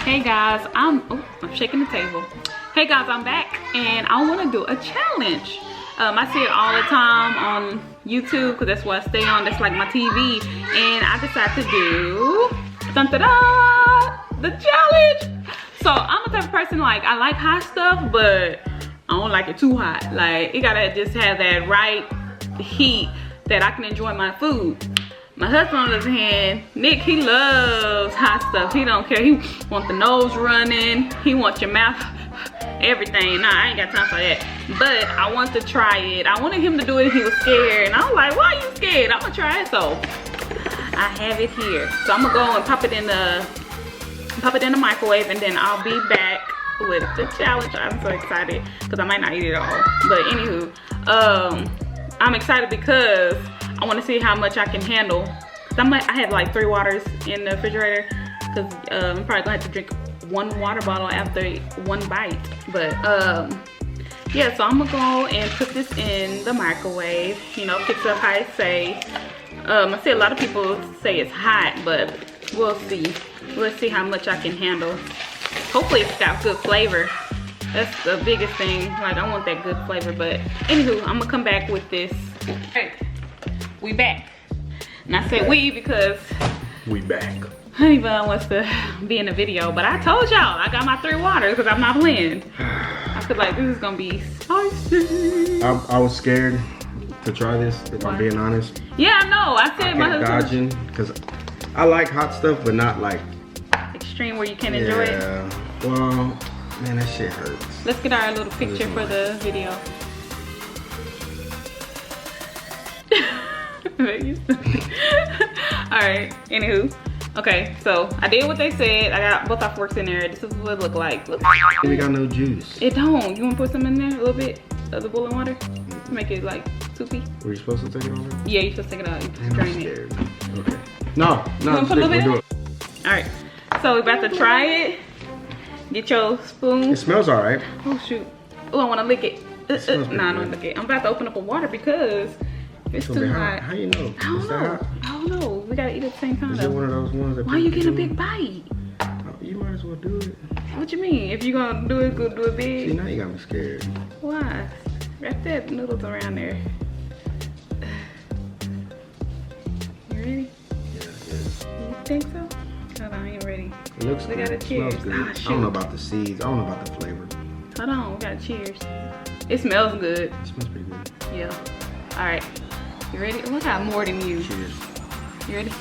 Hey guys, I'm shaking the table. Hey guys, I'm back and I want to do a challenge. I see it all the time on YouTube because that's what I stay on. That's like my TV, and I decided to do the challenge. So I'm the type of person, like, I like hot stuff, but I don't like it too hot. Like, it gotta just have that right heat that I can enjoy my food. My husband, on the other hand, Nick, he loves hot stuff. He don't care. He wants the nose running. He wants your mouth, everything. Nah, I ain't got time for that. But I want to try it. I wanted him to do it. He was scared, and I was like, "Why are you scared? I'm gonna try it." So I have it here. So I'm gonna go and pop it in the microwave, and then I'll be back with the challenge. I'm so excited because I might not eat it all. But anywho, I'm excited because I want to see how much I can handle. I have like 3 waters in the refrigerator because I'm probably gonna have to drink 1 water bottle after 1 bite. But yeah, so I'm gonna go and put this in the microwave. You know, fix it up how I say. I see a lot of people say it's hot, but we'll see. Let's see how much I can handle. Hopefully it's got good flavor. That's the biggest thing. Like, I want that good flavor. But anywho, I'm gonna come back with this. Hey, we back. And I said we because we back. Honeybun wants to be in the video, but I told y'all I got my 3 waters because I'm not playing. I feel like this is gonna be spicy. I was scared to try this, if I'm being honest. Yeah, I know. I said my husband dodging because I like hot stuff, but not like extreme where you can enjoy it. Yeah. Well, man, that shit hurts. Let's get our little picture for the video. Alright, anywho. Okay, so I did what they said. I got both our forks in there. This is what it look like. Look. We got no juice. It don't. You want to put some in there? A little bit of the boiling water? Make it like soupy. Were you supposed to take it out? Yeah, you're supposed to take it out. You just drain it. Okay. No, just put a little bit in? Alright, so we're about to try it. Get your spoon. It smells alright. Oh shoot. Oh, I want to lick it. Nah, I don't lick it. I'm about to open up a water because it's too hot. How you know? I don't know. I don't know. We gotta eat at the same time. Is it one of those ones that? Why are you getting a big bite? Oh, you might as well do it. What you mean? If you're gonna do it, go do it big. See, now you got me scared. Why? Wrap that noodles around there. You ready? Yeah. You think so? Hold on, I ain't ready. It looks good. It smells good. I don't know about the seeds. I don't know about the flavor. Hold on, we got cheers. It smells good. It smells pretty good. Yeah. All right. You ready? Oh, I got more than you. Cheers. You ready?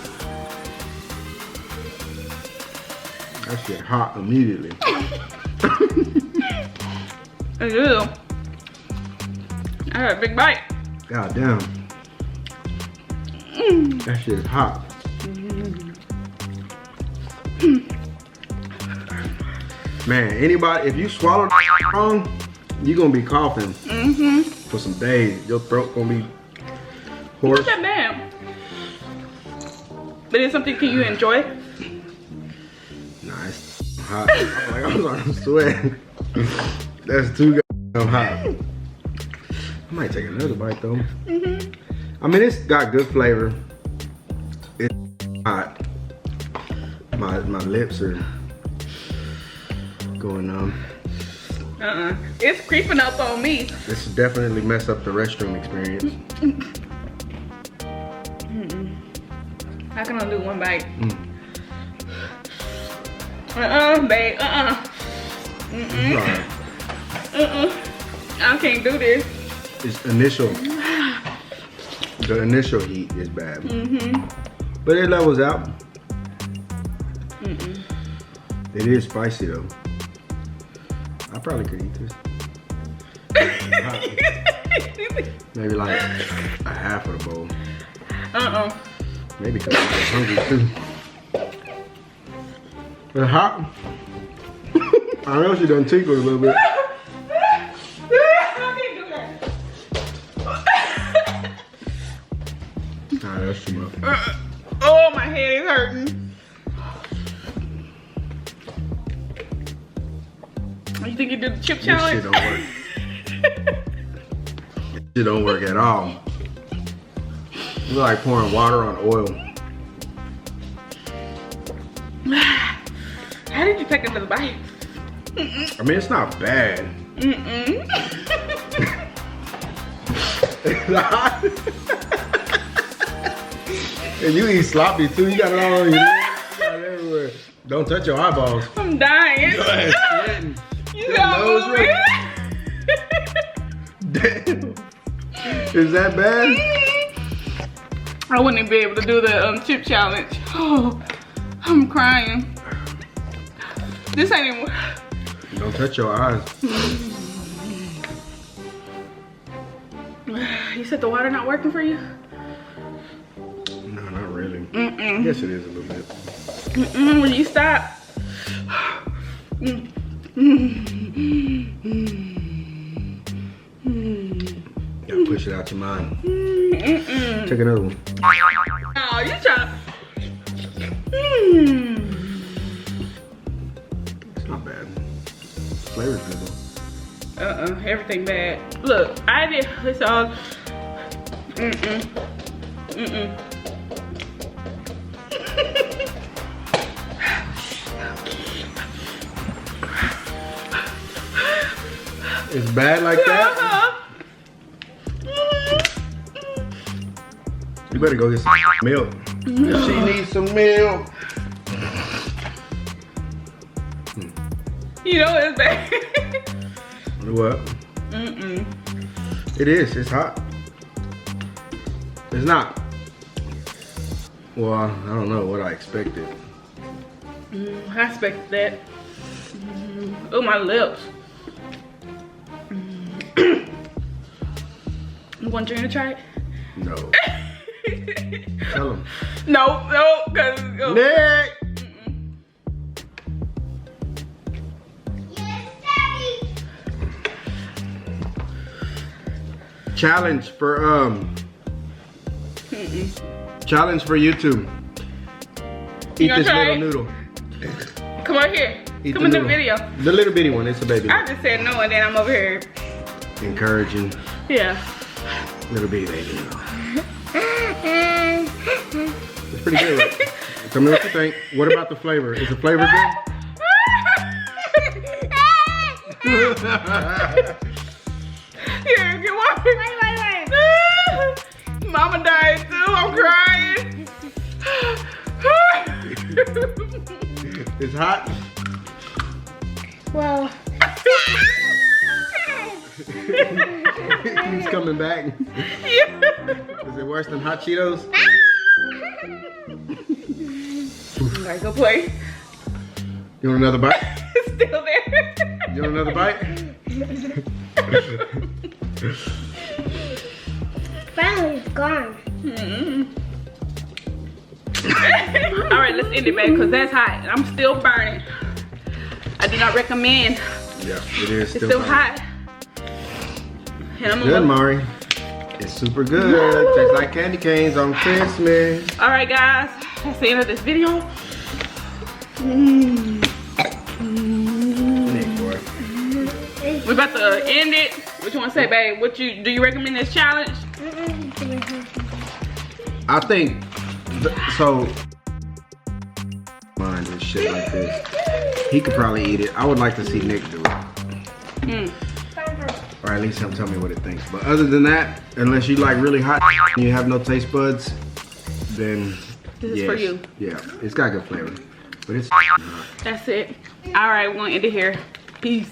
That shit hot immediately. It is. I got a big bite. God damn. That shit is hot. Man, anybody, if you swallow wrong, you're gonna be coughing for some days. Your throat gonna be hoarse. It's not bad. But it's something, can you enjoy? Nah, it's hot. I'm starting to sweat. That's too goddamn hot. I might take another bite though. I mean, it's got good flavor. It's hot. My lips are going numb. It's creeping up on me. This definitely messed up the restroom experience. How can I do 1 bite? Babe, I can't do this. It's initial. The initial heat is bad. But it levels out. It is spicy though. I probably could eat this. Maybe like a half of the bowl. Maybe because I'm hungry too. It's hot. I know she done tinkled a little bit. I can't do that. Nah, that's too much. Oh, my head is hurting. You think you did the chip challenge? This shit don't work. This shit don't work at all. It's like pouring water on oil. How did you take another bite? I mean, it's not bad. And you eat sloppy too. You got it all on your everywhere. Don't touch your eyeballs. I'm dying. You got nose moving. Damn. Is that bad? I wouldn't even be able to do the chip challenge. Oh, I'm crying. This ain't even. Don't touch your eyes. You said the water not working for you? No, not really. Yes, it is a little bit. When you stop. Gotta push it out your mind. Take another one. Oh, you try. It's not bad. Flavor's good though. Everything bad. Look, I did this all. It's bad like that? You better go get some milk. She needs some milk. You know it's bad. What? It is. It's hot. It's not. Well, I don't know what I expected. I expected that. Oh, my lips. You want Junior to try it? No. Tell him. No, cause Nick. Challenge for challenge for YouTube. Eat this little noodle. Come over here. Eat Come in the noodle. video. The little bitty one. It's a baby. I just said no, and then I'm over here. Encouraging. Yeah. Little bitty baby noodle. It's pretty good. Right? Tell me what you think. What about the flavor? Is the flavor good? Here, get water. Mama died too. I'm crying. It's hot. Well. He's coming back. Is it worse than hot Cheetos? Alright, go play. You want another bite? It's still there. You want another bite? Finally, it's gone. Alright, let's end it, babe, because that's hot. I'm still burning. I do not recommend. Yeah, it is It's still hot. And I'm good, Mari. It's super good. Tastes like candy canes on Christmas. Alright, guys. That's the end of this video. Nick, boy. We're about to end it. What you want to say, babe? Do you recommend this challenge? I think so. Mind and shit like this. He could probably eat it. I would like to see Nick do it. Or at least him tell me what it thinks. But other than that, unless you like really hot and you have no taste buds, then This is for you. Yeah, it's got good flavor. But it's That's it. Alright, we're going to end it here. Peace.